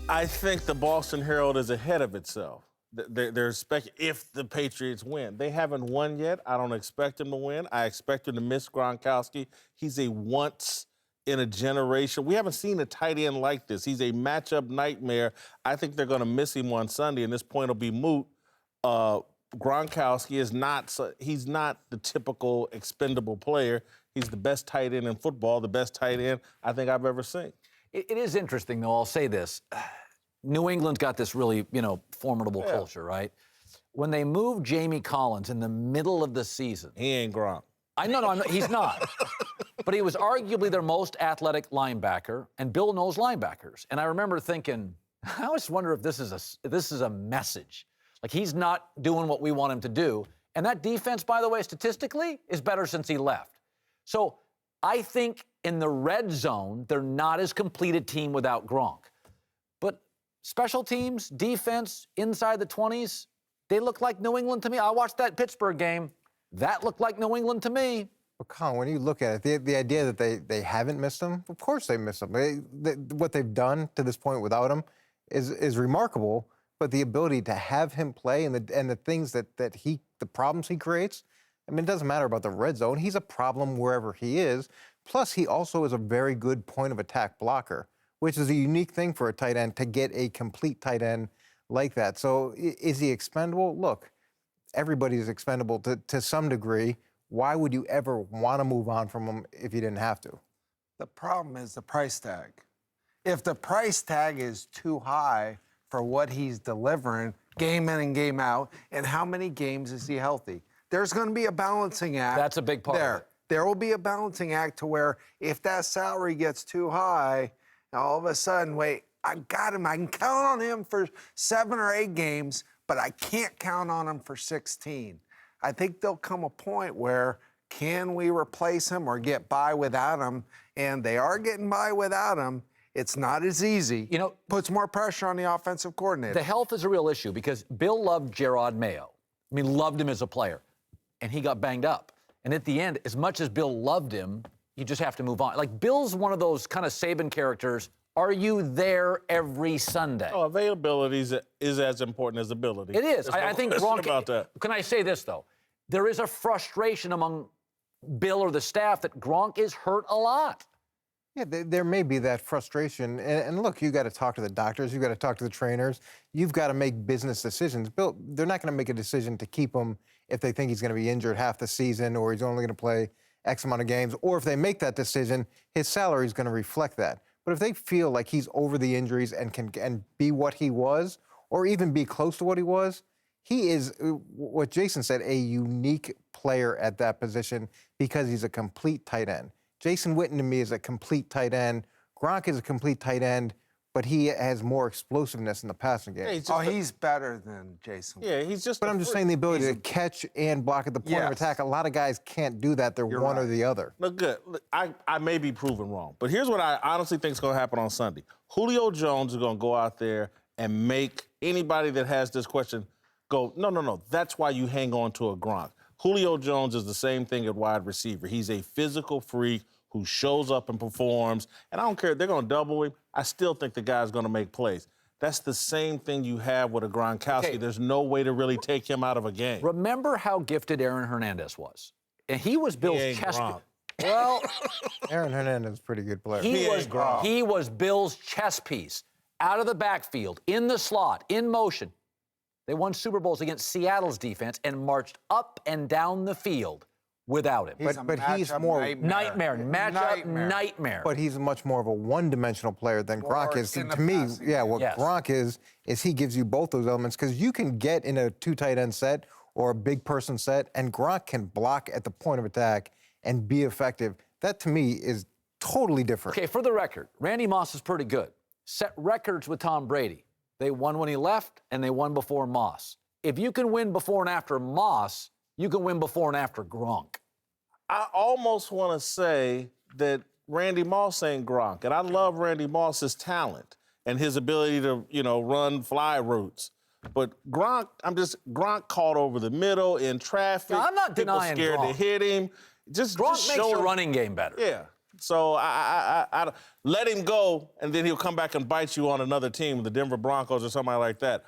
I think the Boston Herald is ahead of itself. They're if the Patriots win. They haven't won yet. I don't expect them to win. I expect them to miss Gronkowski. He's a once in a generation. We haven't seen a tight end like this. He's a matchup nightmare. I think they're going to miss him on Sunday, and this point will be moot. Gronkowski is he's not the typical expendable player. He's the best tight end in football, the best tight end I think I've ever seen. It is interesting, though. I'll say this. New England's got this really, formidable culture, right? When they moved Jamie Collins in the middle of the season. He ain't Gronk. He's not. But he was arguably their most athletic linebacker, and Bill knows linebackers. And I remember thinking, I always wonder if this is a message. Like, he's not doing what we want him to do. And that defense, by the way, statistically, is better since he left. So I think in the red zone, they're not as complete a team without Gronk. But special teams, defense, inside the 20s, they look like New England to me. I watched that Pittsburgh game. That looked like New England to me. Well, Colin, when you look at it, the idea that they haven't missed him, of course they missed him. What they've done to this point without him is remarkable. But the ability to have him play and the things the problems he creates, I mean, it doesn't matter about the red zone. He's a problem wherever he is. Plus, he also is a very good point of attack blocker, which is a unique thing for a tight end to get a complete tight end like that. So is he expendable? Look, everybody's expendable to some degree. Why would you ever want to move on from him if you didn't have to? The problem is the price tag. If the price tag is too high for what he's delivering game in and game out, and how many games is he healthy? There's going to be a balancing act. That's a big part of it. There will be a balancing act to where if that salary gets too high, all of a sudden, wait, I got him. I can count on him for 7 or 8 games, but I can't count on him for 16. I think there'll come a point where can we replace him or get by without him? And they are getting by without him. It's not as easy. Puts more pressure on the offensive coordinator. The health is a real issue because Bill loved Gerard Mayo. I mean, loved him as a player. And he got banged up. And at the end, as much as Bill loved him, you just have to move on. Like, Bill's one of those kind of Saban characters. Are you there every Sunday? Oh, availability is as important as ability. It is. I think Gronk. About that. Can I say this, though? There is a frustration among Bill or the staff that Gronk is hurt a lot. Yeah, there may be that frustration. And look, you got to talk to the doctors. You got to talk to the trainers. You've got to make business decisions. Bill, they're not going to make a decision to keep him if they think he's going to be injured half the season or he's only going to play X amount of games. Or if they make that decision, his salary is going to reflect that. But if they feel like he's over the injuries and can be what he was or even be close to what he was, he is, what Jason said, a unique player at that position because he's a complete tight end. Jason Witten, to me, is a complete tight end. Gronk is a complete tight end, but he has more explosiveness in the passing game. Yeah, he's better than Jason. Yeah, he's just. But I'm just saying the ability to catch and block at the point of attack. A lot of guys can't do that. They're one or the other. Look, good. I may be proven wrong, but here's what I honestly think is going to happen on Sunday. Julio Jones is going to go out there and make anybody that has this question go, no. That's why you hang on to a Gronk. Julio Jones is the same thing at wide receiver. He's a physical freak who shows up and performs. And I don't care if they're going to double him. I still think the guy's going to make plays. That's the same thing you have with a Gronkowski. Okay. There's no way to really take him out of a game. Remember how gifted Aaron Hernandez was? And he was Bill's chess piece. Well, Aaron Hernandez is a pretty good player. He was Bill's chess piece. Out of the backfield, in the slot, in motion. They won Super Bowls against Seattle's defense and marched up and down the field without him. But he's more nightmare. But he's much more of a one-dimensional player than Gronk is. To me, Gronk is he gives you both those elements because you can get in a 2 tight end set or a big person set, and Gronk can block at the point of attack and be effective. That to me is totally different. Okay, for the record, Randy Moss is pretty good. Set records with Tom Brady. They won when he left, and they won before Moss. If you can win before and after Moss, you can win before and after Gronk. I almost want to say that Randy Moss ain't Gronk, and I love Randy Moss's talent and his ability to, run fly routes. But Gronk caught over the middle in traffic. No, I'm not denying People scared Gronk. to hit him. Gronk makes your running game better. Yeah. So I let him go, and then he'll come back and bite you on another team, the Denver Broncos or somebody like that.